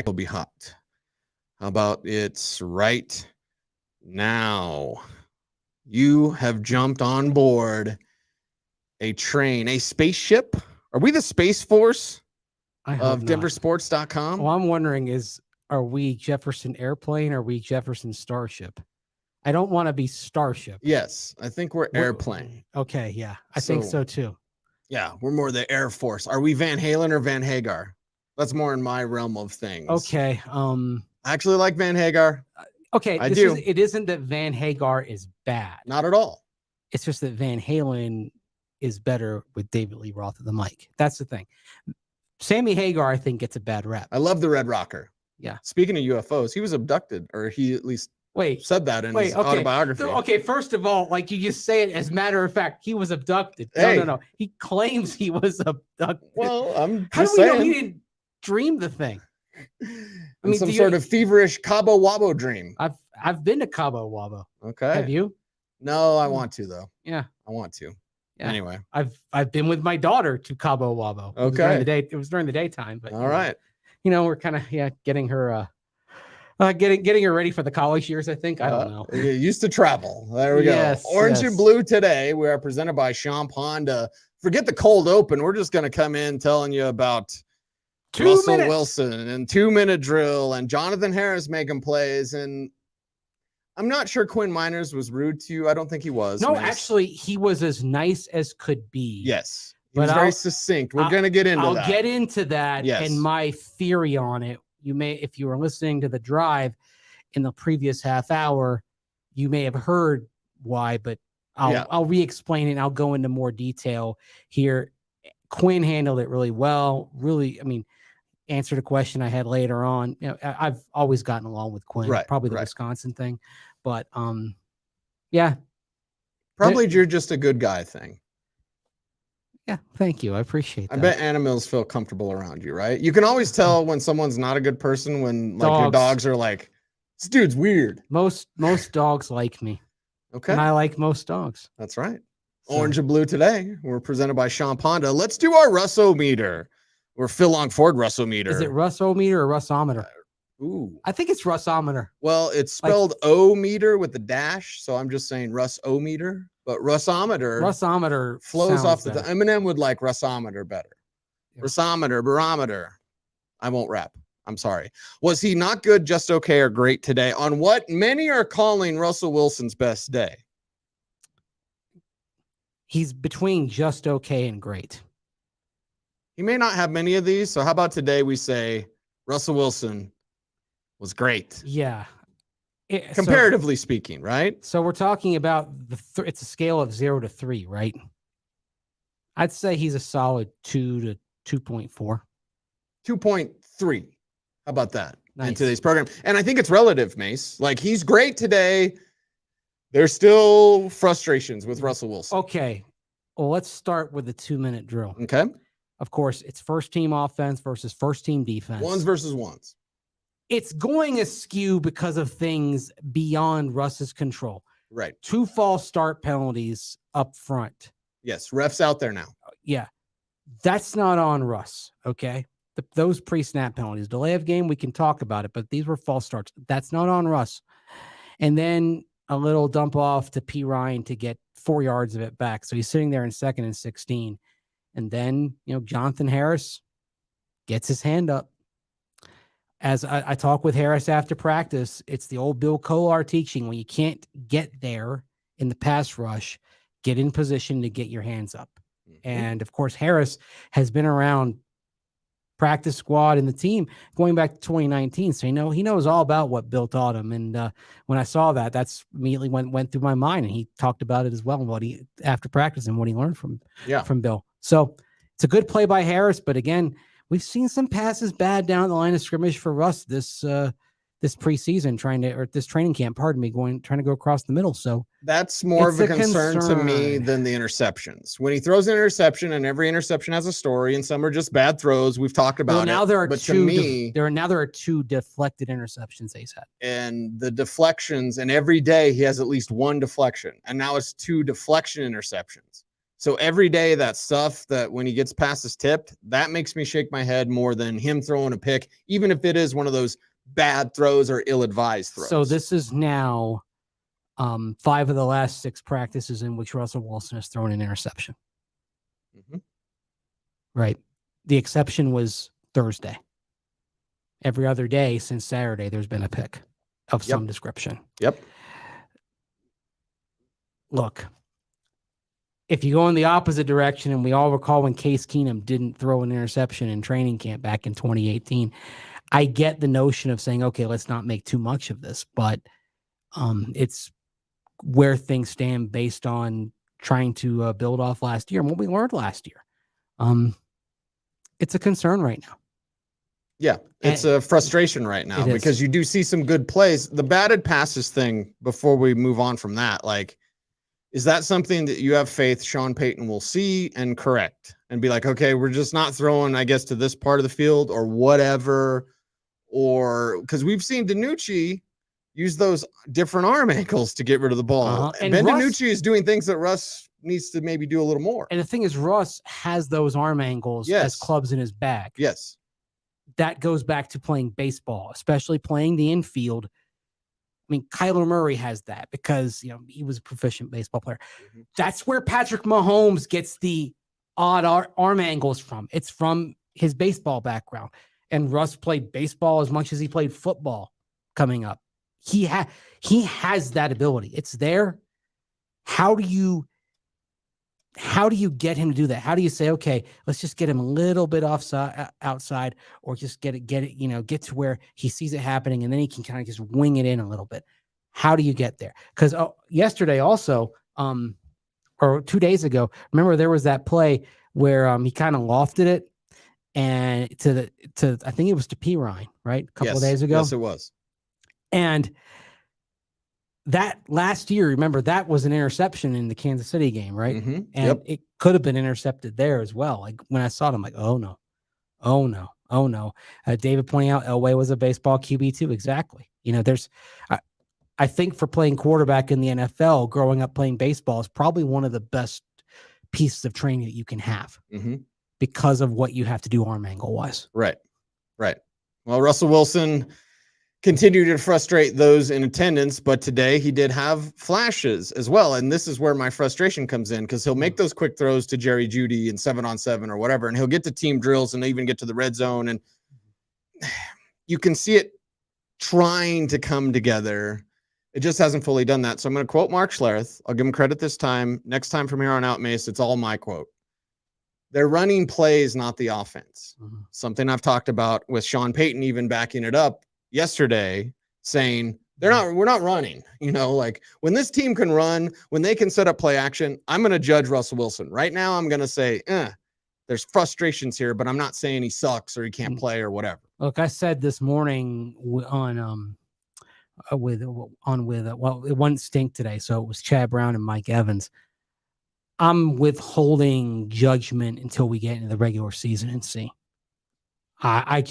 will be hot. How about it's right now? You have jumped on board a train, a spaceship. Are we the Space Force of DenverSports.com? Well, I'm wondering are we Jefferson Airplane or are we Jefferson Starship? I don't want to be Starship. Yes, I think we're Airplane. Okay, yeah, I think so too. Yeah, we're more the Air Force. Are we Van Halen or Van Hagar? That's more in my realm of things. Okay. I actually like Van Hagar. Okay, I do. It isn't that Van Hagar is bad. Not at all. It's just that Van Halen is better with David Lee Roth at the mic. That's the thing. Sammy Hagar, I think, gets a bad rap. I love the Red Rocker. Yeah. Speaking of UFOs, he was abducted, or he at least said that in his autobiography. Okay, first of all, like you just say it as a matter of fact, he was abducted. Hey. No. He claims he was abducted. Well, I'm How just do we saying. know he didn't dream the thing? I mean, some sort of feverish Cabo Wabo dream. I've been to Cabo Wabo. Okay. Have you? No, I want to though. Yeah. I want to. Yeah. Anyway. I've been with my daughter to Cabo Wabo. Okay. It was during the daytime, but all right. We're kind of getting her getting her ready for the college years, I think. I don't know. You used to travel. There we go. Orange and blue today. We are presented by Sean Payton. Forget the cold open. We're just going to come in telling you about Russell Wilson and 2-minute drill and Jonathan Harris making plays. And I'm not sure Quinn Miners was rude to you. I don't think he was. No, actually, he was as nice as could be. Yes. He was very succinct. We're going to get into that. I'll get into that and my theory on it. You may, if you were listening to the drive in the previous half hour, you may have heard why, but I'll re-explain it and I'll go into more detail here. Quinn handled it really well. Really, I mean, answered a question I had later on. I've always gotten along with Quinn, probably the Wisconsin thing, but yeah. Probably you're just a good guy thing. Yeah, thank you. I appreciate that. I bet animals feel comfortable around you, right? You can always tell when someone's not a good person when your dogs are like, this dude's weird. Most dogs like me. Okay. And I like most dogs. That's right. Orange and blue today. We're presented by Sean Payton. Let's do our Russo-meter. Or Phil Longford Russo-meter. Is it Russo-meter or Russometer? Ooh. I think it's Russometer. Well, it's spelled O-meter with the dash, so I'm just saying Russ-O-meter. But Russometer flows off the Eminem would like Russometer better. Yeah. Russometer, barometer. I won't rap. I'm sorry. Was he not good, just okay, or great today on what many are calling Russell Wilson's best day? He's between just okay and great. He may not have many of these, so how about today we say Russell Wilson was great? Yeah. Comparatively speaking, right? So we're talking about it's a scale of 0 to 3, right? I'd say he's a solid 2 to 2.4. 2.3. How about that? Nice. In today's program. And I think it's relative, Mace. Like, he's great today. There's still frustrations with Russell Wilson. Okay. Well, let's start with the 2-minute drill. Okay. Of course, it's first team offense versus first team defense. Ones versus ones. It's going askew because of things beyond Russ's control. Right. 2 false start penalties up front. Yes. Refs out there now. Yeah. That's not on Russ. Okay. Those pre-snap penalties, delay of game, we can talk about it, but these were false starts. That's not on Russ. And then a little dump off to P. Ryan to get 4 yards of it back. So he's sitting there in 2nd and 16. And then, Jonathan Harris gets his hand up. As I talk with Harris after practice, it's the old Bill Kolar teaching. When you can't get there in the pass rush, get in position to get your hands up. Mm-hmm. And, of course, Harris has been around practice squad and the team going back to 2019. So, he knows all about what Bill taught him. And when I saw that, that's immediately went through my mind. And he talked about it as well, after practice and what he learned from Bill. So it's a good play by Harris. But again, we've seen some passes bad down the line of scrimmage for Russ this preseason, this training camp, trying to go across the middle. So that's more of a concern to me than the interceptions. When he throws an interception, and every interception has a story, and some are just bad throws. We've talked about now it. There are there are 2 deflected interceptions he's had. And the deflections, and every day he has at least 1 deflection. And now it's 2 deflection interceptions. So every day that stuff that when he gets passes tipped, that makes me shake my head more than him throwing a pick, even if it is one of those bad throws or ill-advised throws. So this is now 5 of the last 6 practices in which Russell Wilson has thrown an interception. Mm-hmm. Right. The exception was Thursday. Every other day since Saturday, there's been a pick of some description. Yep. Look, if you go in the opposite direction, and we all recall when Case Keenum didn't throw an interception in training camp back in 2018, I get the notion of saying, okay, let's not make too much of this, but it's where things stand based on trying to build off last year and what we learned last year. It's a concern right now. Yeah, it's a frustration right now because you do see some good plays. The batted passes thing, before we move on from that, like, is that something that you have faith Sean Payton will see and correct and be like, okay, we're just not throwing, I guess, to this part of the field or whatever? Or because we've seen DiNucci use those different arm angles to get rid of the ball. And Ben DiNucci is doing things that Russ needs to maybe do a little more. And the thing is, Russ has those arm angles as clubs in his bag. Yes. That goes back to playing baseball, especially playing the infield. I mean, Kyler Murray has that because, you know, he was a proficient baseball player. Mm-hmm. That's where Patrick Mahomes gets the odd arm angles from. It's from his baseball background. And Russ played baseball as much as he played football coming up. He has that ability. It's there. How do you get him to do that? How do you say, okay, let's just get him a little bit outside, or just get it, you know, get to where he sees it happening and then he can kind of just wing it in a little bit. How do you get there? Because yesterday also, or 2 days ago, remember there was that play where he kind of lofted it and to I think it was to P. Ryan, right? A couple of days ago. Yes, it was. And that last year, remember, that was an interception in the Kansas City game, right? Mm-hmm. And it could have been intercepted there as well. Like when I saw it, I'm like, oh no. David pointing out Elway was a baseball QB too. Exactly. You know, I think for playing quarterback in the NFL, growing up playing baseball is probably one of the best pieces of training that you can have because of what you have to do arm angle wise. Right. Well, Russell Wilson continued to frustrate those in attendance, but today he did have flashes as well. And this is where my frustration comes in, because he'll make those quick throws to Jerry Jeudy in 7-on-7 or whatever, and he'll get to team drills and even get to the red zone. And you can see it trying to come together. It just hasn't fully done that. So I'm going to quote Mark Schlereth. I'll give him credit this time. Next time from here on out, Mace, it's all my quote. They're running plays, not the offense. Mm-hmm. Something I've talked about with Sean Payton, even backing it up yesterday, saying we're not running, you know, like when this team can run, when they can set up play action, I'm going to judge Russell Wilson right now. I'm going to say, there's frustrations here, but I'm not saying he sucks or he can't play or whatever. Look, I said this morning it wasn't Stink today. So it was Chad Brown and Mike Evans. I'm withholding judgment until we get into the regular season and see. I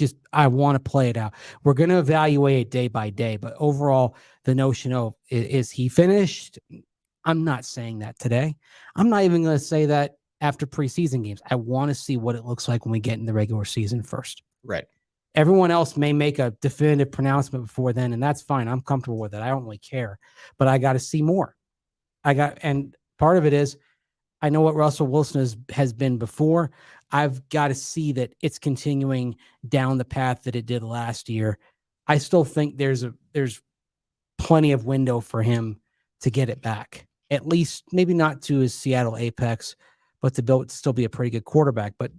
want to play it out. We're going to evaluate it day by day, but overall, the notion of is he finished? I'm not saying that today. I'm not even going to say that after preseason games. I want to see what it looks like when we get in the regular season first. Right. Everyone else may make a definitive pronouncement before then, and that's fine. I'm comfortable with it. I don't really care, but I got to see more. And part of it is, I know what Russell Wilson has been before. I've got to see that it's continuing down the path that it did last year. I still think there's plenty of window for him to get it back. At least maybe not to his Seattle apex, but to still be a pretty good quarterback. But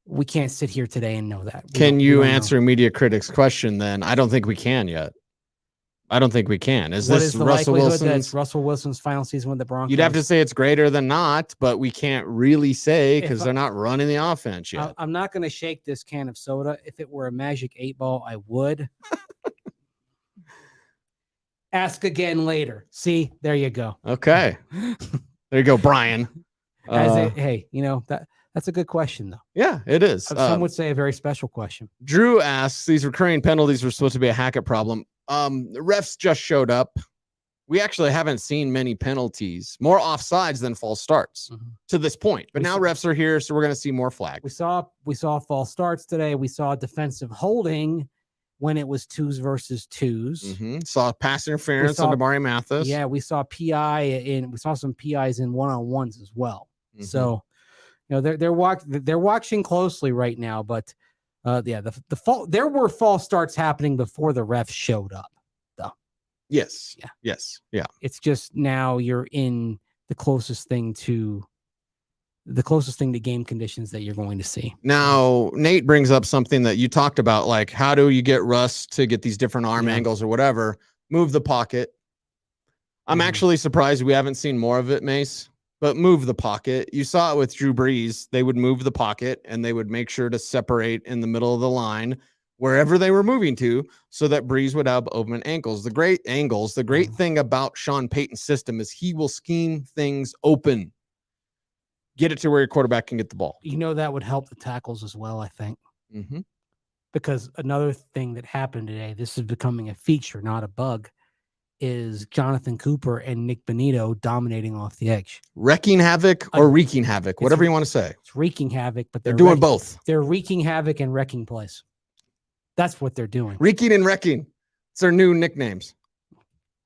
we can't sit here today and know that. Can you answer Media Critics' question then? I don't think we can yet. I don't think we can. Is this Russell Wilson's? Russell Wilson's final season with the Broncos? You'd have to say it's greater than not, but we can't really say because they're not running the offense yet. I'm not going to shake this can of soda. If it were a magic 8-ball, I would. Ask again later. See, there you go. Okay. There you go, Brian. Hey, you know, that's a good question, though. Yeah, it is. Some would say a very special question. Drew asks, these recurring penalties were supposed to be a Hackett problem. The refs just showed up we actually haven't seen many penalties, more offsides than false starts to this point. But now refs are here, so we're going to see more flags. We saw false starts today. We saw defensive holding when it was 2s versus 2s. Saw pass interference on Damari Mathis. Yeah, we saw we saw some PIs in one-on-ones as well. So, they're watching closely right now. But there were false starts happening before the refs showed up. Yes. Yeah. Yes. Yeah. It's just now you're in the closest thing to game conditions that you're going to see. Now, Nate brings up something that you talked about, like how do you get Russ to get these different arm angles or whatever? Move the pocket. I'm actually surprised we haven't seen more of it, Mace, but move the pocket. You saw it with Drew Brees. They would move the pocket and they would make sure to separate in the middle of the line wherever they were moving to, so that Brees would have open ankles. The great thing about Sean Payton's system is he will scheme things open. Get it to where your quarterback can get the ball. That would help the tackles as well, I think. Because another thing that happened today, this is becoming a feature, not a bug, is Jonathan Cooper and Nick Bonito dominating off the edge. Wrecking havoc or wreaking havoc, whatever you want to say. It's wreaking havoc, but they're doing both. They're wreaking havoc and wrecking plays. That's what they're doing. Wreaking and wrecking. It's their new nicknames.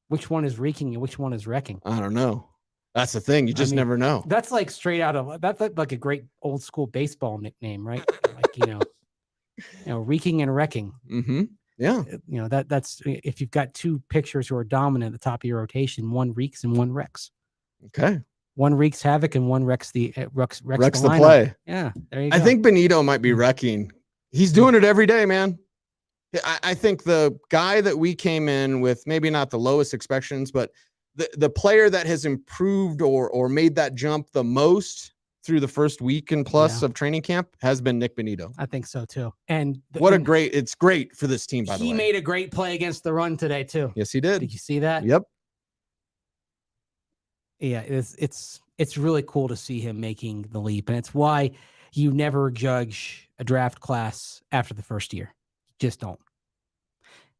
Which one is wreaking and which one is wrecking? I don't know. That's the thing. You just never know. That's like straight out of that's like a great old school baseball nickname, right? Like, wreaking and wrecking. Yeah. That's if you've got two pitchers who are dominant at the top of your rotation, one wreaks and one wrecks. Okay. One wreaks havoc and one wrecks the play. Yeah. There you go. I think Bonito might be wrecking. He's doing it every day, man. I think the guy that we came in with, maybe not the lowest expectations, but the player that has improved or made that jump the most through the first week and plus of training camp has been Nick Bonito. I think so too. And it's great for this team, by the way. He made a great play against the run today too. Yes, he did. Did you see that? Yep. Yeah, it's really cool to see him making the leap. And it's why you never judge a draft class after the first year. Just don't.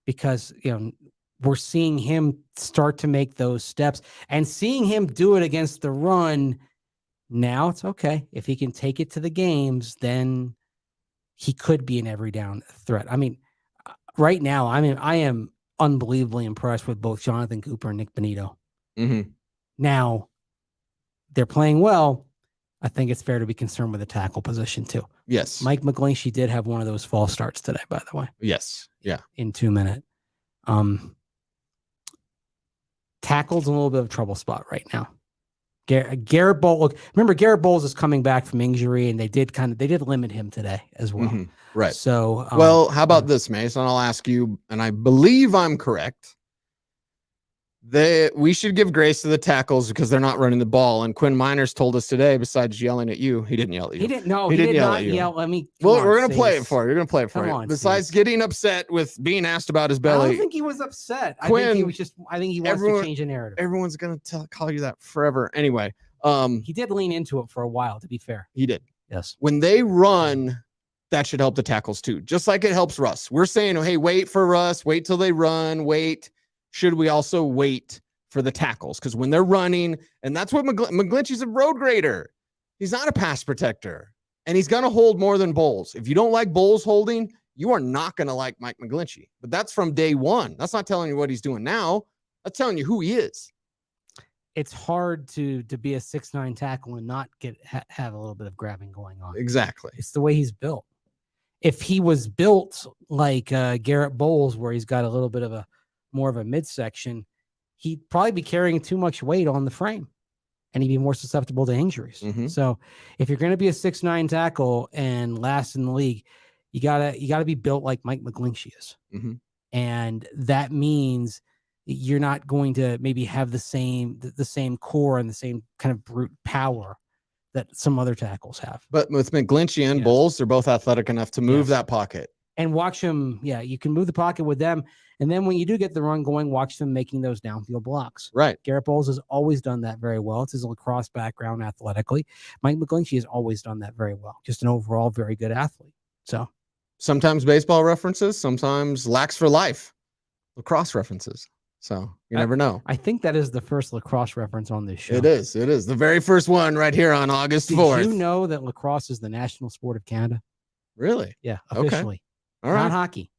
Because, we're seeing him start to make those steps and seeing him do it against the run. Now it's okay. If he can take it to the games, then he could be an every down threat. I mean, right now, I am unbelievably impressed with both Jonathan Cooper and Nick Bonito. Now they're playing well. I think it's fair to be concerned with the tackle position too. Yes. Mike McGlinchey did have one of those false starts today, by the way. Yes. Yeah. In 2 minutes. Tackle's in a little bit of a trouble spot right now. Garrett Bowles. Remember, Garrett Bowles is coming back from injury, and they did limit him today as well. Right. So, well, how about this, Mason? I'll ask you, and I believe I'm correct. We should give grace to the tackles because they're not running the ball. And Quinn Miners told us today, besides yelling at you, he didn't yell at you. He didn't yell at me. Well, we're going to play it for you. You're going to play it for you. Besides getting upset with being asked about his belly. I don't think he was upset. I think he wants to change the narrative. Everyone's going to call you that forever. Anyway. He did lean into it for a while, to be fair. He did. Yes. When they run, that should help the tackles too. Just like it helps Russ. We're saying, hey, wait for Russ. Wait till they run. Wait. Should we also wait for the tackles? Because when they're running, and that's what McGlinchey's a road grader. He's not a pass protector, and he's going to hold more than Bowles. If you don't like Bowles holding, you are not going to like Mike McGlinchey. But that's from day one. That's not telling you what he's doing now. That's telling you who he is. It's hard to be a 6'9" tackle and not have a little bit of grabbing going on. Exactly. It's the way he's built. If he was built like Garrett Bowles, where he's got a little bit of more of a midsection, he'd probably be carrying too much weight on the frame, and he'd be more susceptible to injuries. So if you're going to be a 6'9" tackle and last in the league, you gotta be built like Mike McGlinchey is. And that means you're not going to maybe have the same core and the same kind of brute power that some other tackles have. But with McGlinchey and Bowles, they're both athletic enough to move that pocket. And watch them. Yeah, you can move the pocket with them. And then when you do get the run going, watch them making those downfield blocks. Right. Garrett Bowles has always done that very well. It's his lacrosse background athletically. Mike McGlinchey has always done that very well. Just an overall very good athlete. So sometimes baseball references, sometimes Lax for Life, lacrosse references. So you never know. I think that is the first lacrosse reference on this show. It is. It is the very first one right here on August 4th. Did you know that lacrosse is the national sport of Canada? Really? Yeah, officially. Okay. All right. Not hockey.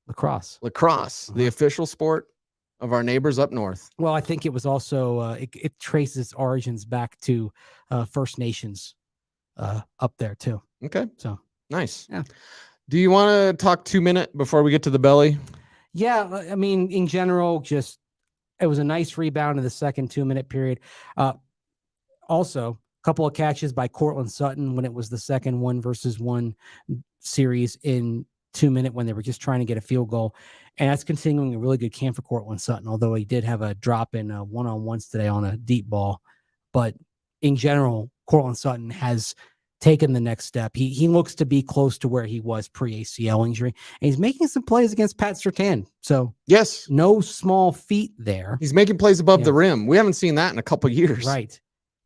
Lacrosse. Lacrosse, the official sport of our neighbors up north. Well, I think it was also it traces its origins back to First Nations up there too. Okay. So nice. Yeah. Do you want to talk 2 minutes before we get to the belly? Yeah, I mean, in general, just it was a nice rebound in the second 2 minute period. Also, a couple of catches by Cortland Sutton when it was the second 1-versus-1 series in 2 minutes when they were just trying to get a field goal. And that's continuing a really good camp for Cortland Sutton, although he did have a drop in one-on-ones today on a deep ball. But in general, Cortland Sutton has taken the next step. He looks to be close to where he was pre-ACL injury. And he's making some plays against Pat Surtain. So yes, no small feat there. He's making plays above the rim. We haven't seen that in a couple of years. Right.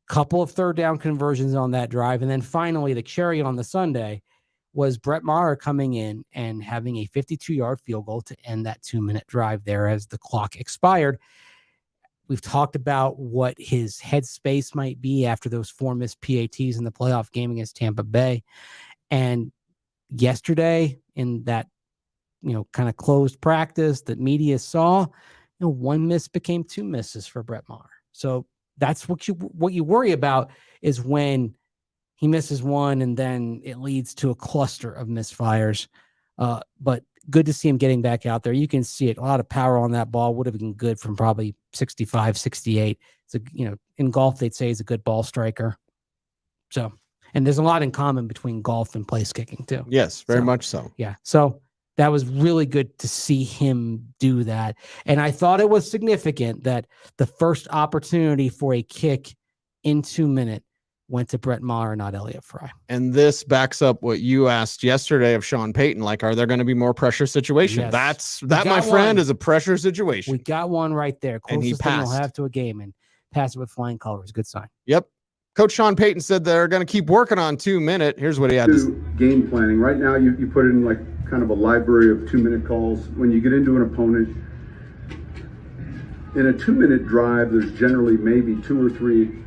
Couple of third down conversions on that drive. And then finally, the cherry on the sundae was Brett Maher coming in and having a 52-yard field goal to end that 2 minute drive there as the clock expired. We've talked about what his headspace might be after those 4 missed PATs in the playoff game against Tampa Bay. And yesterday in that, kind of closed practice that media saw, 1 miss became 2 misses for Brett Maher. So that's what you worry about is when he misses one and then it leads to a cluster of misfires. But good to see him getting back out there. You can see it. A lot of power on that ball. Would have been good from probably 65, 68. It's in golf, they'd say he's a good ball striker. So, and there's a lot in common between golf and place kicking too. Yes, very much so. Yeah. So that was really good to see him do that. And I thought it was significant that the first opportunity for a kick in 2 minutes went to Brett Maher, not Elliott Fry. And this backs up what you asked yesterday of Sean Payton. Like, are there going to be more pressure situations? Yes. That, my friend, is a pressure situation. We got one right there. Closest and he passed. Thing we'll have to a game and pass it with flying colors. Good sign. Yep. Coach Sean Payton said they're going to keep working on 2 minutes. Here's what he had to say. Game planning. Right now, you put in like kind of a library of 2 minute calls. When you get into an opponent, in a 2 minute drive, there's generally maybe 2 or 3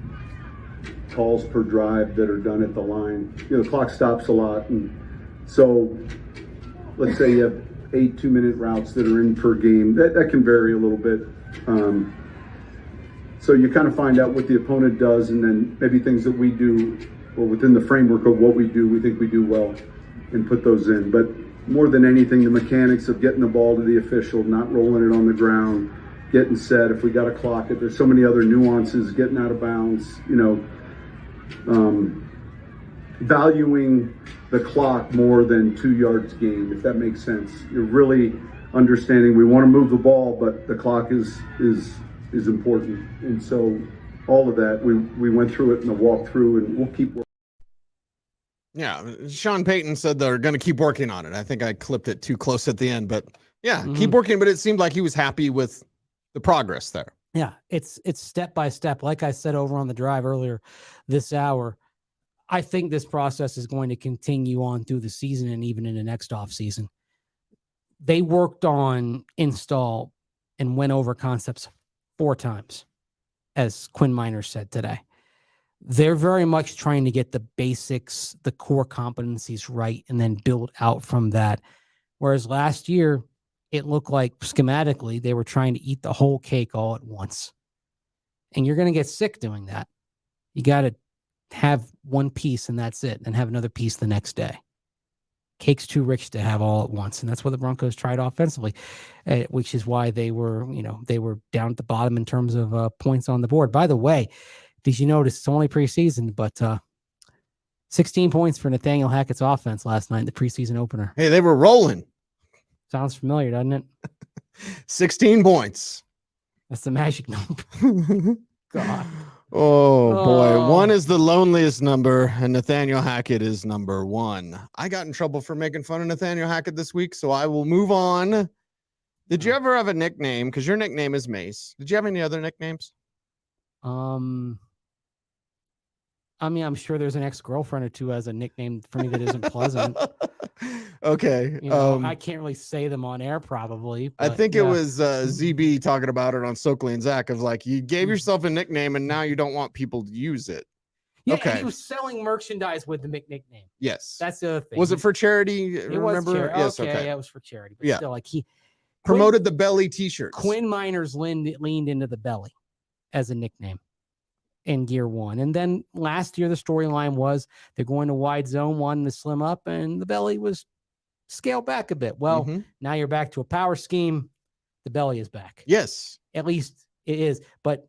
calls per drive that are done at the line. The clock stops a lot. And so let's say you have 8 2 minute routes that are in per game. That can vary a little bit. So you kind of find out what the opponent does, and then maybe things that we do, or within the framework of what we do, we think we do well, and put those in. But more than anything, the mechanics of getting the ball to the official, not rolling it on the ground, getting set. If we got to clock it, there's so many other nuances, getting out of bounds, valuing the clock more than 2 yards gained, if that makes sense. You're really understanding we want to move the ball, but the clock is important. And so all of that, we went through it in the walkthrough, and we'll keep working. Yeah, Sean Payton said they're going to keep working on it. I think I clipped it too close at the end, but yeah, keep working. But it seemed like he was happy with the progress there. Yeah, it's step by step. Like I said over on the drive earlier this hour, I think this process is going to continue on through the season and even in the next offseason. They worked on install and went over concepts 4 times, as Quinn Miners said today. They're very much trying to get the basics, the core competencies right, and then build out from that. Whereas last year, it looked like schematically they were trying to eat the whole cake all at once. And you're going to get sick doing that. You got to have one piece and that's it, and have another piece the next day. Cake's too rich to have all at once. And that's what the Broncos tried offensively, which is why they were down at the bottom in terms of points on the board. By the way, did you notice it's only preseason, but 16 points for Nathaniel Hackett's offense last night in the preseason opener. Hey, they were rolling. Sounds familiar, doesn't it? 16 points. That's the magic number. God. Oh, boy. 1 is the loneliest number, and Nathaniel Hackett is number 1. I got in trouble for making fun of Nathaniel Hackett this week, so I will move on. Did you ever have a nickname? Because your nickname is Mace. Did you have any other nicknames? I mean, I'm sure there's an ex-girlfriend or two as a nickname for me that isn't pleasant. Okay. I can't really say them on air probably. I But think it was ZB talking about it on Stokely and Zach of like, you gave yourself a nickname and now you don't want people to use it. Yeah, okay. And he was selling merchandise with the nickname. Yes. That's the other thing. Was it for charity? It was charity. Yes, okay. okay. Yeah, it was for charity. But still, like he promoted the belly t-shirts. Quinn Miners leaned into the belly as a nickname in year one. And then last year, the storyline was they're going to wide zone, wanting to slim up, and the belly was scaled back a bit. Well, now you're back to a power scheme. The belly is back. Yes. At least it is, but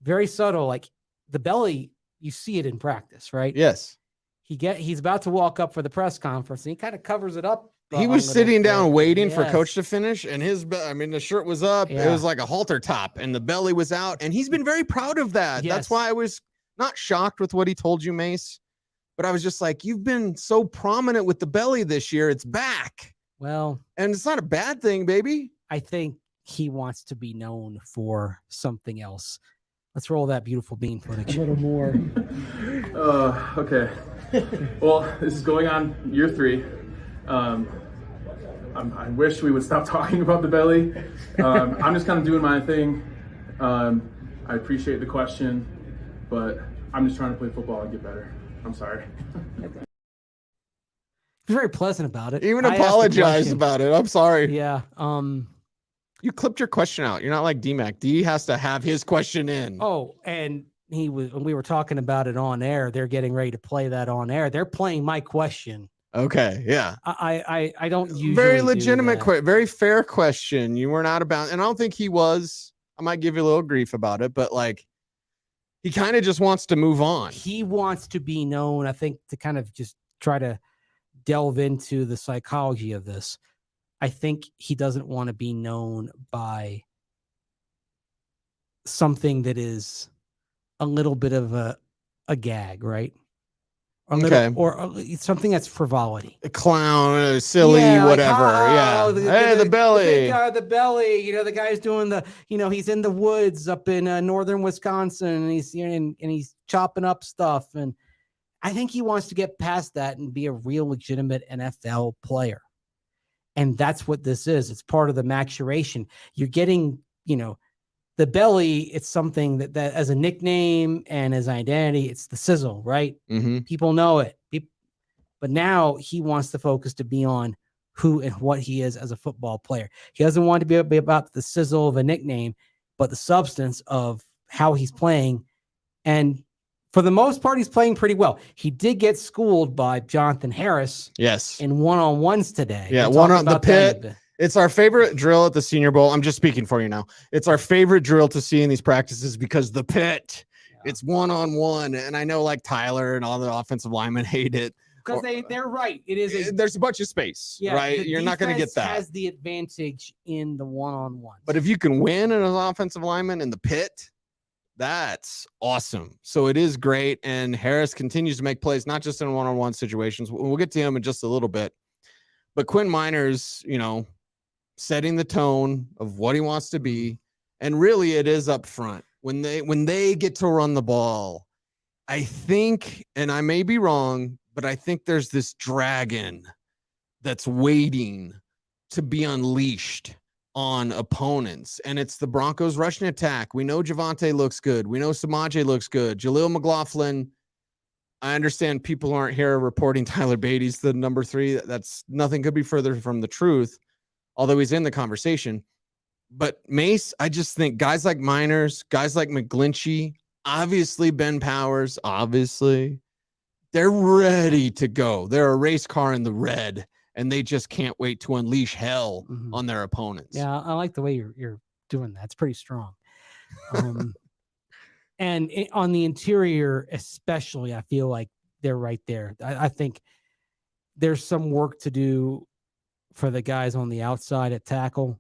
very subtle. Like the belly, you see it in practice, right? Yes. He's about to walk up for the press conference and he kind of covers it up. He was sitting down waiting for coach to finish, and the shirt was up. Yeah. It was like a halter top, and the belly was out, and he's been very proud of that. Yes. That's why I was not shocked with what he told you, Mace, but I was just like, you've been so prominent with the belly this year. It's back. Well, and it's not a bad thing, baby. I think he wants to be known for something else. Let's roll that beautiful bean footage. A little more. Okay. Well, this is going on year 3. I wish we would stop talking about the belly. I'm just kind of doing my thing. I appreciate the question, but I'm just trying to play football and get better. I'm sorry. He's very pleasant about it. Even apologize about it. I'm sorry. Yeah. You clipped your question out. You're not like D-Mac. D has to have his question in. Oh, and we were talking about it on air. They're getting ready to play that on air. They're playing my question. Okay, yeah. I don't usually very legitimate very fair question. You weren't out of bounds, and I don't think he was. I might give you a little grief about it, but like he kind of just wants to move on. He wants to be known, I think, to kind of just try to delve into the psychology of this. I think he doesn't want to be known by something that is a little bit of a gag, right? Or something that's frivolity. A clown, silly, whatever. Like, the belly. The big guy, the belly. The guy's doing he's in the woods up in northern Wisconsin, and he's chopping up stuff. And I think he wants to get past that and be a real legitimate NFL player. And that's what this is. It's part of the maturation. You're getting, the belly, it's something that as a nickname and as identity, it's the sizzle, right? Mm-hmm. People know it. But now he wants the focus to be on who and what he is as a football player. He doesn't want to be about the sizzle of a nickname, but the substance of how he's playing. And for the most part, he's playing pretty well. He did get schooled by Jonathan Harris. Yes. In one-on-ones today. Yeah, one on the pit. It's our favorite drill at the Senior Bowl. I'm just speaking for you now. It's our favorite drill to see in these practices because the pit, it's one-on-one. And I know like Tyler and all the offensive linemen hate it. Because they're right. It is. There's a bunch of space, right? You're not going to get that. Has the advantage in the one-on-one. But if you can win as an offensive lineman in the pit, that's awesome. So it is great. And Harris continues to make plays, not just in one-on-one situations. We'll get to him in just a little bit. But Quinn Miners, setting the tone of what he wants to be. And really it is up front. When they get to run the ball, I think, and I may be wrong, but I think there's this dragon that's waiting to be unleashed on opponents. And it's the Broncos rushing attack. We know Javonte looks good. We know Samaje looks good. Jaleel McLaughlin. I understand people aren't here reporting Tyler Beatty's the number 3. That's nothing could be further from the truth, although he's in the conversation. But Mace, I just think guys like Miners, guys like McGlinchey, obviously Ben Powers, obviously, they're ready to go. They're a race car in the red, and they just can't wait to unleash hell on their opponents. Yeah, I like the way you're doing that. It's pretty strong. And on the interior, especially, I feel like they're right there. I think there's some work to do for the guys on the outside at tackle,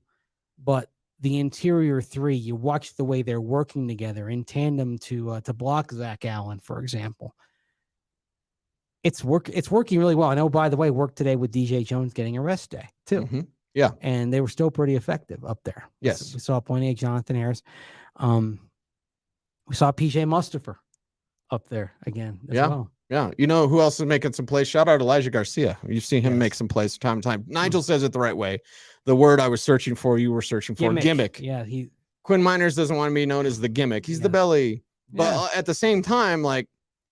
but the interior 3, you watch the way they're working together in tandem to block Zach Allen, for example. It's working really well. I know, by the way, work today with DJ Jones getting a rest day too. Mm-hmm. Yeah. And they were still pretty effective up there. Yes. We saw Pointe Jonathan Harris. We saw PJ Mustafa up there again as Yeah. well. Yeah. You know who else is making some plays? Shout out Elijah Garcia. You've seen him make some plays from time to time. Nigel says it the right way. The word I was searching for, you were searching for. Gimmick. Yeah. Quinn Miners doesn't want to be known as the gimmick. He's the belly. But at the same time, like,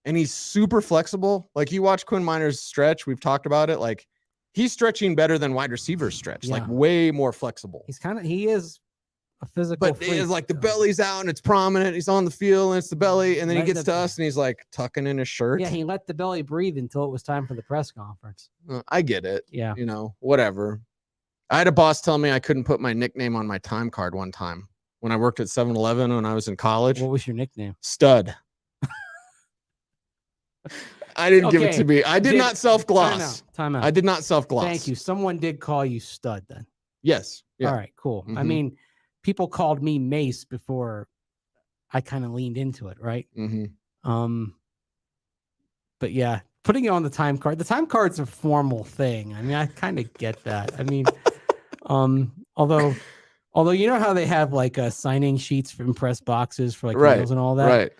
and he's super flexible. Like, you watch Quinn Miners stretch. We've talked about it. Like, he's stretching better than wide receivers stretch. Like, way more flexible. He is a physical but freak. It's like the belly's out and it's prominent. He's on the field and it's the belly. And then he gets to us and he's like tucking in his shirt. Yeah, he let the belly breathe until it was time for the press conference. I get it. Yeah. You know, whatever. I had a boss tell me I couldn't put my nickname on my time card one time when I worked at 7-Eleven when I was in college. What was your nickname? Stud. I didn't give it to me. I did not self-gloss. Time out. I did not self-gloss. Thank you. Someone did call you Stud then. Yes. Yeah. All right, cool. I mean, people called me Mace before I kind of leaned into it, right? But yeah, putting it on the time card. The time card's a formal thing. I mean, I kind of get that. I mean, although you know how they have like signing sheets from press boxes for like meals and all that. Right.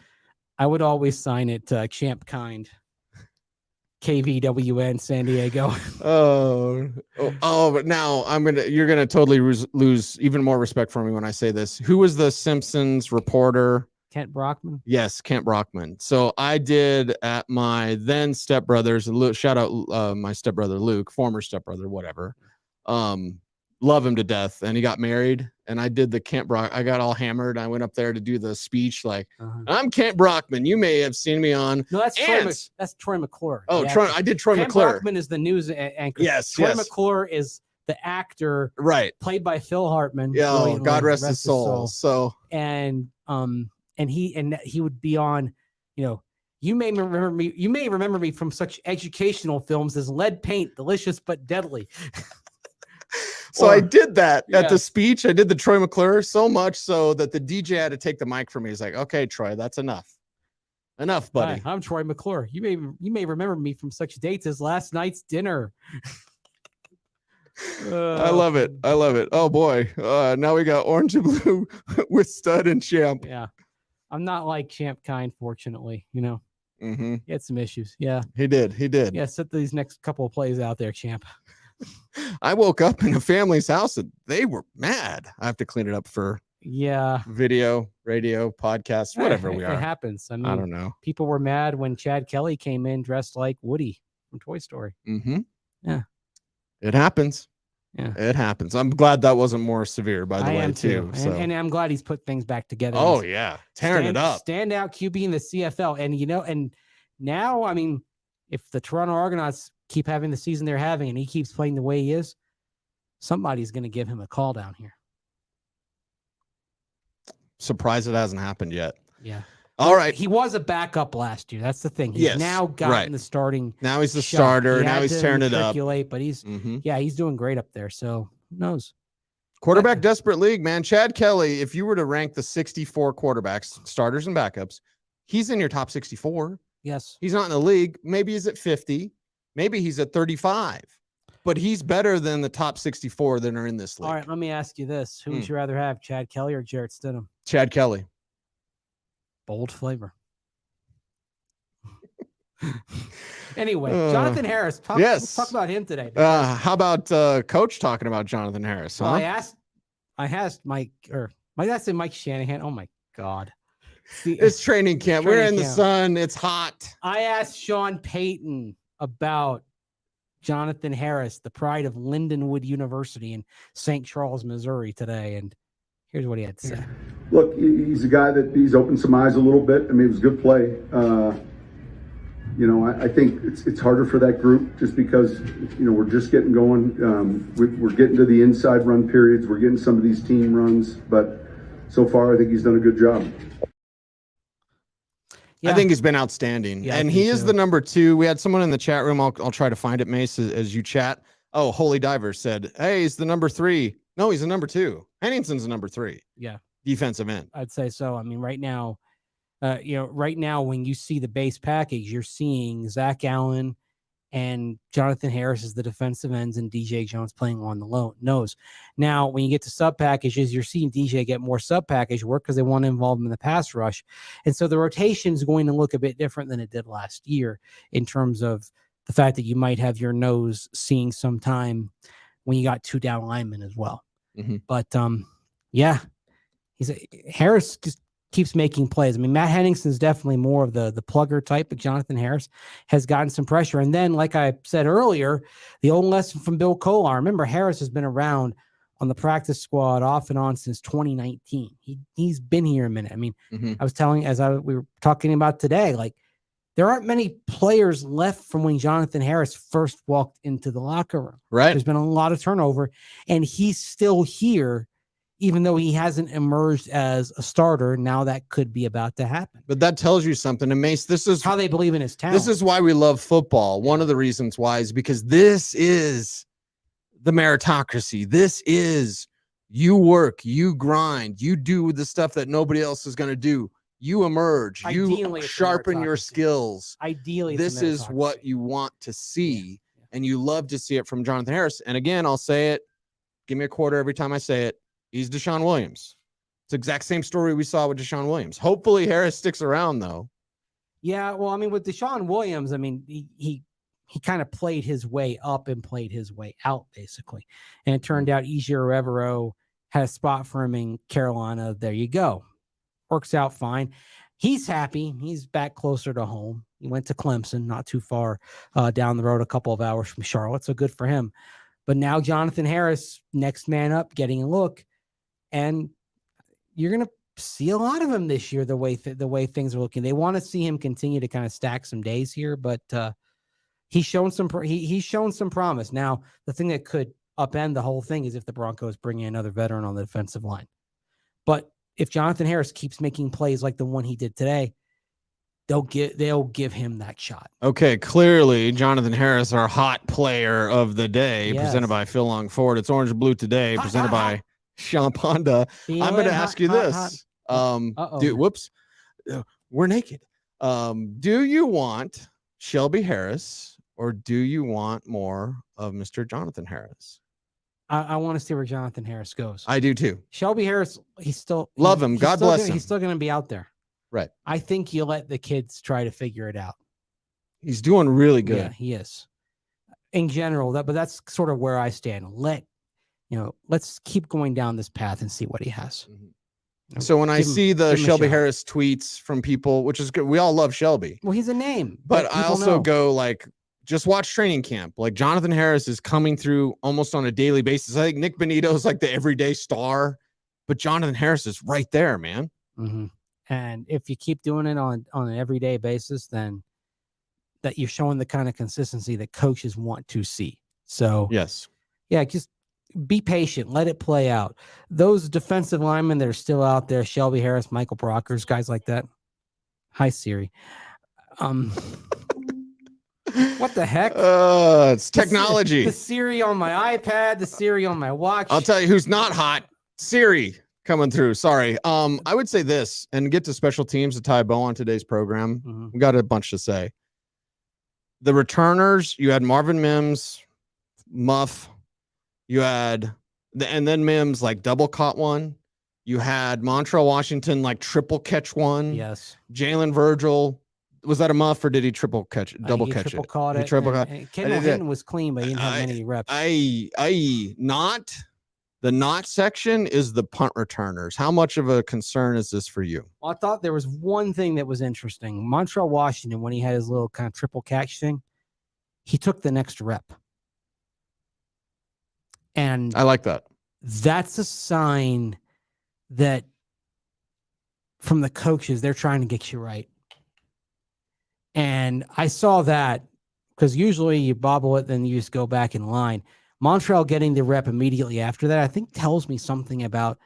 I would always sign it Champ Kind, KVWN, San Diego. But now you're gonna totally lose even more respect for me when I say this. Who was the Simpsons reporter? Kent Brockman. Yes, Kent Brockman. So I did at my then stepbrother's. Shout out my stepbrother Luke, former stepbrother, whatever. Love him to death, and he got married. And I did the Kent Brock. I got all hammered. I went up there to do the speech. Like, I'm Kent Brockman. You may have seen me on. No, that's Troy McClure. Oh, Troy. I did Troy Kent McClure. Brockman is the news anchor. Yes, Troy McClure is the actor, right? Played by Phil Hartman. Yeah, oh, God rest his soul. So and he would be on. You know, you may remember me. You may remember me from such educational films as Lead Paint, Delicious but Deadly. So I did that at the speech. I did the Troy McClure so much so that the DJ had to take the mic from me. He's like, "Okay, Troy, that's enough. Enough, buddy." Hi, I'm Troy McClure. You may remember me from such dates as last night's dinner. I love it. I love it. Oh boy. Now we got orange and blue with Stud and Champ. Yeah. I'm not like Champ Kind, fortunately, you know. He had some issues. Yeah. He did. Yeah, set these next couple of plays out there, Champ. I woke up in a family's house and they were mad. I have to clean it up for video, radio, podcast, whatever we are. It happens. I mean, I don't know. People were mad when Chad Kelly came in dressed like Woody from Toy Story. Yeah. It happens. Yeah. It happens. I'm glad that wasn't more severe, by the way, too. So. And I'm glad he's put things back together. Oh, yeah. Tearing it up. Standout QB in the CFL. And, you know, and now, I mean, if the Toronto Argonauts keep having the season they're having and he keeps playing the way he is, somebody's going to give him a call down here. Surprised it hasn't happened yet. Yeah. All right. He was a backup last year. That's the thing. He's now gotten the starting. Now he's the starter. Now he's tearing it up. But he's he's doing great up there. So who knows? Quarterback desperate league, man. Chad Kelly, if you were to rank the 64 quarterbacks, starters and backups, he's in your top 64. Yes. He's not in the league. Maybe he's at 50. Maybe he's at 35. But he's better than the top 64 that are in this league. All right, let me ask you this. Who would you rather have, Chad Kelly or Jarrett Stidham? Chad Kelly. Bold flavor. Anyway, Jonathan Harris. Let's talk about him today. How about Coach talking about Jonathan Harris? Huh? Well, I asked Mike, or my dad said Mike Shanahan. Oh my God. It's training camp. We're in the sun. It's hot. I asked Sean Payton about Jonathan Harris, the pride of Lindenwood University in St. Charles, Missouri today. And here's what he had to say. Look, he's a guy that he's opened some eyes a little bit. I mean, it was a good play. You know, I think it's harder for that group just because, you know, we're just getting going. We're getting to the inside run periods. We're getting some of these team runs. But so far, I think he's done a good job. Yeah. I think he's been outstanding. Yeah, and he is the number 2. We had someone in the chat room. I'll try to find it, Mace, as you chat. Oh, Holy Diver said, hey, he's the number 3. No, he's the number 2. Henningson's the number 3. Yeah. Defensive end. I'd say so. I mean, right now, when you see the base package, you're seeing Zach Allen and Jonathan Harris is the defensive ends and DJ Jones playing on the nose. Now, when you get to sub packages, you're seeing DJ get more sub package work because they want to involve him in the pass rush. And so the rotation is going to look a bit different than it did last year in terms of the fact that you might have your nose seeing some time when you got 2 down linemen as well. Mm-hmm. But yeah, Harris just keeps making plays. I mean, Matt Henningson's definitely more of the plugger type, but Jonathan Harris has gotten some pressure. And then, like I said earlier, the old lesson from Bill Kolar. Remember, Harris has been around on the practice squad off and on since 2019. He's been here a minute. I mean, I was telling, we were talking about today, like there aren't many players left from when Jonathan Harris first walked into the locker room. Right. There's been a lot of turnover, and he's still here. Even though he hasn't emerged as a starter, now that could be about to happen. But that tells you something. And Mace, this is how they believe in his talent. This is why we love football. One of the reasons why is because this is the meritocracy. This is you work, you grind, you do the stuff that nobody else is going to do. You emerge, you sharpen your skills. Ideally, this is what you want to see, and you love to see it from Jonathan Harris. And again, I'll say it. Give me a quarter every time I say it. He's Deshaun Williams. It's the exact same story we saw with Deshaun Williams. Hopefully Harris sticks around, though. Yeah, well, I mean, with Deshaun Williams, I mean, he kind of played his way up and played his way out, basically. And it turned out Ejiro Evero had a spot for him in Carolina. There you go. Works out fine. He's happy. He's back closer to home. He went to Clemson, not too far down the road, a couple of hours from Charlotte, so good for him. But now Jonathan Harris, next man up, getting a look. And you're going to see a lot of him this year, the way things are looking. They want to see him continue to kind of stack some days here, but he's shown some promise. Now, the thing that could upend the whole thing is if the Broncos bring in another veteran on the defensive line. But if Jonathan Harris keeps making plays like the one he did today, they'll give him that shot. Okay, clearly Jonathan Harris, our hot player of the day, presented by Phil Longford. It's Orange and Blue today, presented by Sean Ponda. I'm going to ask you this. Dude, whoops. We're naked. Do you want Shelby Harris or do you want more of Mr. Jonathan Harris? I want to see where Jonathan Harris goes. I do too. Shelby Harris, love him. God bless him. He's still going to be out there. Right. I think you let the kids try to figure it out. He's doing really good. Yeah, he is. In general, but that's sort of where I stand. Let's keep going down this path and see what he has. Mm-hmm. So when I see the Shelby Harris tweets from people, which is good, we all love Shelby. Well, he's a name. But I also go like, just watch training camp. Like Jonathan Harris is coming through almost on a daily basis. I think Nick Benito is like the everyday star, but Jonathan Harris is right there, man. Mm-hmm. And if you keep doing it on an everyday basis, then that you're showing the kind of consistency that coaches want to see. So yes. Yeah, just be patient. Let it play out. Those defensive linemen that are still out there, Shelby Harris, Michael Brockers, guys like that. Hi, Siri. What the heck? It's technology. The Siri on my iPad, the Siri on my watch. I'll tell you who's not hot. Siri coming through. Sorry. I would say this and get to special teams to tie a bow on today's program. Mm-hmm. We got a bunch to say. The returners, you had Marvin Mims, Muff. You had and then Mims like double caught one. You had Montrell Washington like triple catch one. Yes. Jalen Virgil. Was that a muff or did he triple catch it? Double catch triple it? Caught he it. Triple caught. Kendall Hinton was clean, but he didn't have many reps. The not section is the punt returners. How much of a concern is this for you? Well, I thought there was one thing that was interesting. Montrell Washington, when he had his little kind of triple catch thing, he took the next rep. And I like that. That's a sign that from the coaches, they're trying to get you right. And I saw that because usually you bobble it, then you just go back in line. Montrell getting the rep immediately after that, I think tells me something about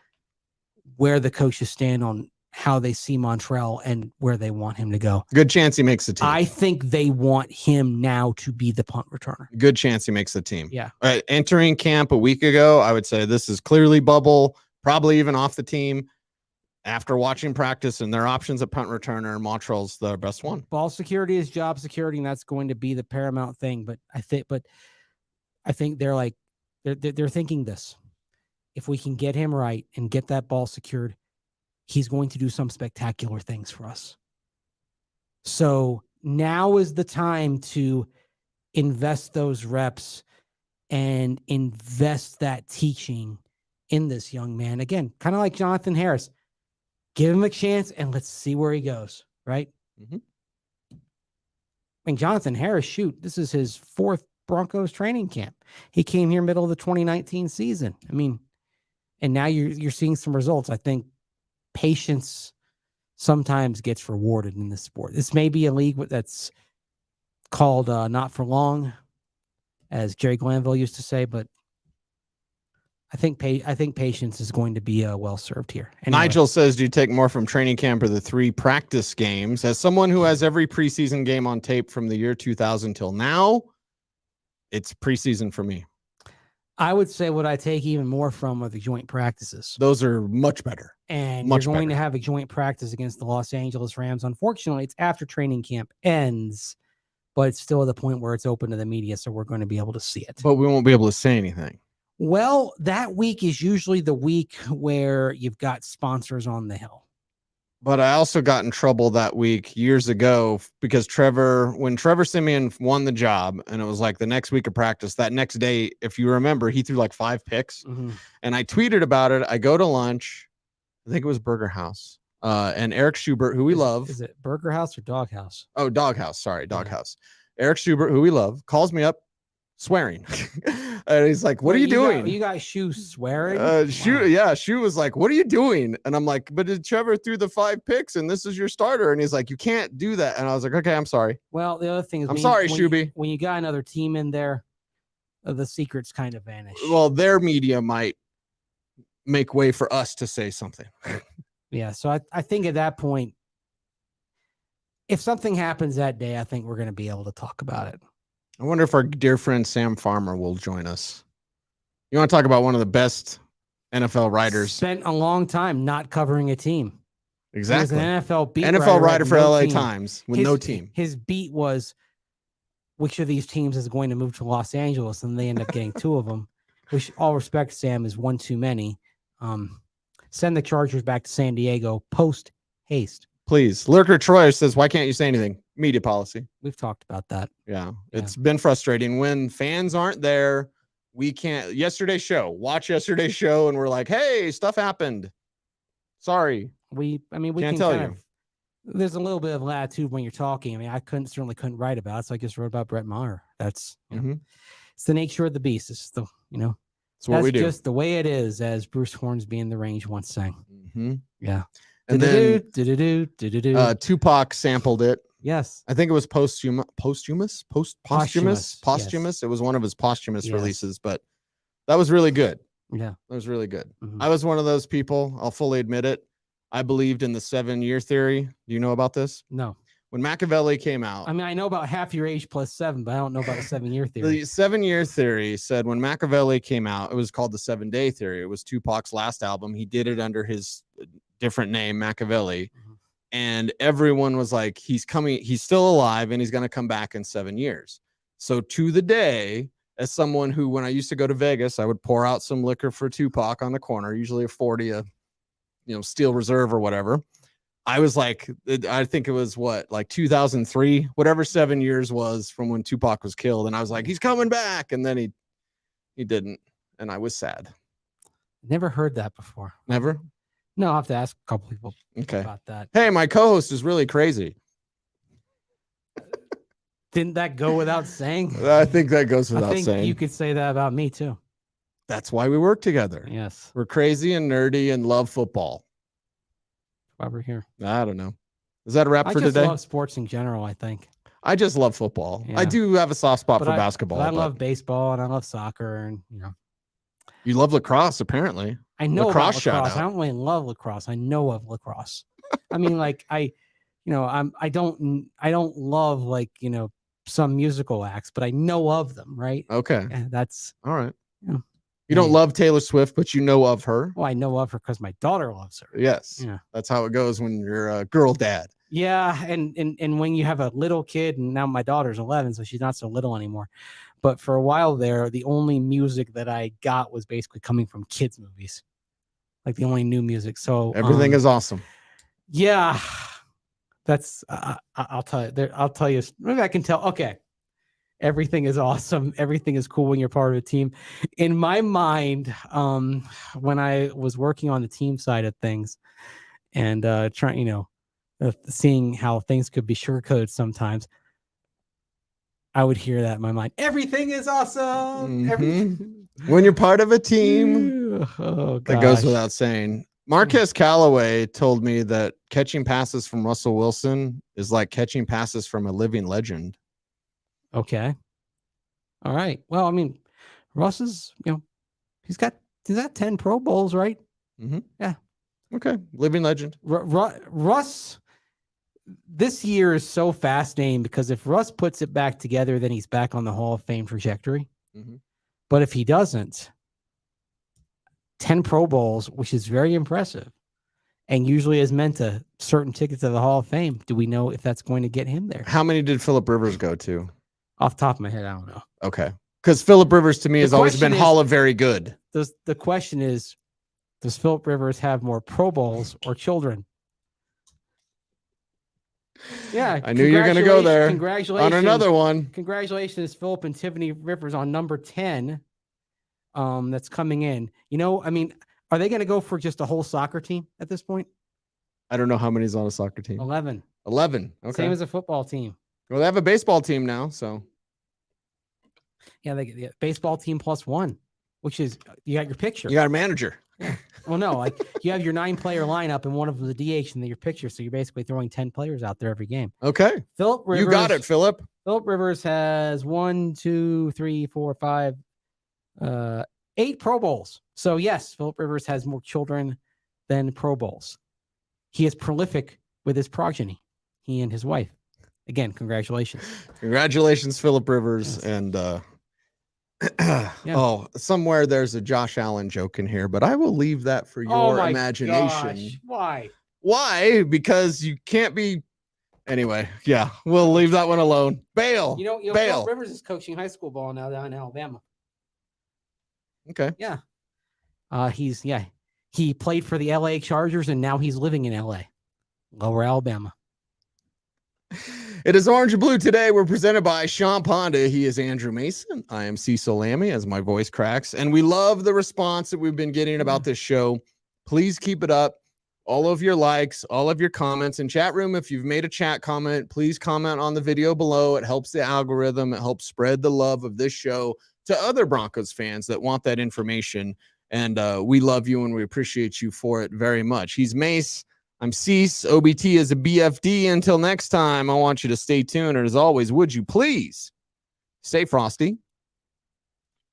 where the coaches stand on how they see Montrell and where they want him to go. Good chance he makes the team. I think they want him now to be the punt returner. Good chance he makes the team. Yeah. All right. Entering camp a week ago, I would say this is clearly bubble, probably even off the team. after watching practice and their options at punt returner, Montrell's the best one. Ball security is job security, and that's going to be the paramount thing. But I think they're like they're thinking this: if we can get him right and get that ball secured, he's going to do some spectacular things for us. So now is the time to invest those reps and invest that teaching in this young man. Again, kind of like Jonathan Harris. Give him a chance and let's see where he goes, right? Mm-hmm. I mean, Jonathan Harris, this is his 4th Broncos training camp. He came here middle of the 2019 season. I mean, and now you're seeing some results. I think patience sometimes gets rewarded in this sport. This may be a league that's called not for long, as Jerry Glanville used to say, but I think patience is going to be well served here. Anyway. Nigel says, do you take more from training camp or the 3 practice games? As someone who has every preseason game on tape from the year 2000 till now, it's preseason for me. I would say what I take even more from are the joint practices. Those are much better. And you're going to have a joint practice against the Los Angeles Rams. Unfortunately, it's after training camp ends, but it's still at the point where it's open to the media, so we're going to be able to see it. But we won't be able to say anything. Well, that week is usually the week where you've got sponsors on the hill. But I also got in trouble that week years ago because when Trevor Siemian won the job, and it was like the next week of practice, that next day, if you remember, he threw like 5 picks. Mm-hmm. And I tweeted about it. I go to lunch. I think it was Burger House. And Eric Schubert, who we love. Is it Burger House or Dog House? Oh, Dog House. Sorry, Dog House. Eric Schubert, who we love, calls me up swearing. And he's like, what are you doing? You got Shu swearing? Shu was like, what are you doing? And I'm like, but Trevor threw the 5 picks and this is your starter. And he's like, you can't do that. And I was like, okay, I'm sorry. Well, the other thing is, I'm sorry, Shuby. When you got another team in there, the secrets kind of vanish. Well, their media might make way for us to say something. Yeah. So I think at that point, if something happens that day, I think we're going to be able to talk about it. I wonder if our dear friend Sam Farmer will join us. You want to talk about one of the best NFL writers? Spent a long time not covering a team. Exactly. He was an NFL NFL writer for LA Times with no team. His beat was which of these teams is going to move to Los Angeles, and they end up getting 2 of them. Which, all respect, Sam, is one too many. Send the Chargers back to San Diego post haste. Please. Lurker Troy says, why can't you say anything? Media policy. We've talked about that. Yeah. It's been frustrating when fans aren't there. We can't. Watch yesterday's show, and we're like, hey, stuff happened. Sorry. We can't tell you. There's a little bit of latitude when you're talking. I mean, I certainly couldn't write about it, so I just wrote about Brett Maher. That's it's the nature of the beast. It's the it's what we do. Just the way it is, as Bruce Hornsby in The Range once sang. Mm-hmm. Yeah. And then Tupac sampled it. Yes. I think it was posthumous. Yes. It was one of his posthumous releases, but that was really good. Yeah. That was really good. Mm-hmm. I was one of those people. I'll fully admit it. I believed in the 7-year theory. Do you know about this? No. When Machiavelli came out. I mean, I know about half your age plus 7, but I don't know about the 7-year theory. The 7-year theory said when Machiavelli came out, it was called the 7-day theory. It was Tupac's last album. He did it under his different name, Machiavelli. Mm-hmm. And everyone was like, he's still alive, and he's going to come back in 7 years. So to the day, as someone who, when I used to go to Vegas, I would pour out some liquor for Tupac on the corner, usually a 40, Steel Reserve or whatever. I was like, I think it was 2003, whatever 7 years was from when Tupac was killed. And I was like, he's coming back. And then he didn't. And I was sad. Never heard that before. Never? No, I'll have to ask a couple people about that. Hey, my co-host is really crazy. Didn't that go without saying? I think that goes without saying. You could say that about me too. That's why we work together. Yes. We're crazy and nerdy and love football. Why we're here. I don't know. Is that a wrap for today? I just love sports in general, I think. I just love football. Yeah. I do have a soft spot for basketball. I love baseball, and I love soccer, and You love lacrosse, apparently. I know lacrosse. I don't really love lacrosse. I know of lacrosse. I mean, I don't love some musical acts, but I know of them, right? Okay. And that's all right. Yeah. You don't love Taylor Swift, but you know of her. Well, I know of her because my daughter loves her. Yes. Yeah. That's how it goes when you're a girl dad. Yeah. And when you have a little kid, and now my daughter's 11, so she's not so little anymore. But for a while there, the only music that I got was basically coming from kids' movies. Like the only new music. So everything is awesome. Yeah. That's I'll tell you. I'll tell you. Maybe I can tell. Okay. Everything is awesome. Everything is cool when you're part of a team. In my mind, when I was working on the team side of things and trying, seeing how things could be sugarcoated sometimes, I would hear that in my mind. Everything is awesome. Everything. When you're part of a team, that goes without saying. Marquez Callaway told me that catching passes from Russell Wilson is like catching passes from a living legend. Okay. All right. Well, I mean, Russ is, he's got 10 Pro Bowls, right? Mm-hmm. Yeah. Okay. Living legend. Russ, this year is so fascinating because if Russ puts it back together, then he's back on the Hall of Fame trajectory. Mm-hmm. But if he doesn't, 10 Pro Bowls, which is very impressive, and usually is meant to certain tickets to the Hall of Fame. Do we know if that's going to get him there? How many did Phillip Rivers go to? Off the top of my head, I don't know. Okay. Because Phillip Rivers to me has always been Hall of Very Good. The question is, does Phillip Rivers have more Pro Bowls or children? Yeah. I knew you were going to go there. Congratulations. On another one. Congratulations, Phillip and Tiffany Rivers on number 10. That's coming in. I mean, are they going to go for just a whole soccer team at this point? I don't know how many's on a soccer team. 11. 11. Okay. Same as a football team. Well, they have a baseball team now, so. Yeah, they get the baseball team plus one, which is you got your pitcher. You got a manager. Yeah. Well, no, like you have your 9-player lineup and one of them the DH and then your pitcher, so you're basically throwing 10 players out there every game. Okay. Phillip Rivers. You got it, Phillip. Phillip Rivers has 8 Pro Bowls. So yes, Phillip Rivers has more children than Pro Bowls. He is prolific with his progeny. He and his wife. Again, congratulations. Congratulations, Phillip Rivers. Yes. And somewhere there's a Josh Allen joke in here, but I will leave that for your imagination. Gosh. Why? Why? Because you can't be. Anyway, yeah, we'll leave that one alone. Bail. Bail. Phillip Rivers is coaching high school ball now down in Alabama. Okay. Yeah. He played for the LA Chargers and now he's living in LA. Lower Alabama. It is Orange and Blue today. We're presented by Sean Ponda. He is Andrew Mason. I am Cecil Lammey, as my voice cracks. And we love the response that we've been getting about this show. Please keep it up. All of your likes, all of your comments in chat room. If you've made a chat comment, please comment on the video below. It helps the algorithm. It helps spread the love of this show to other Broncos fans that want that information. And we love you and we appreciate you for it very much. He's Mace. I'm Cease. OBT is a BFD. Until next time, I want you to stay tuned. And as always, would you please stay frosty,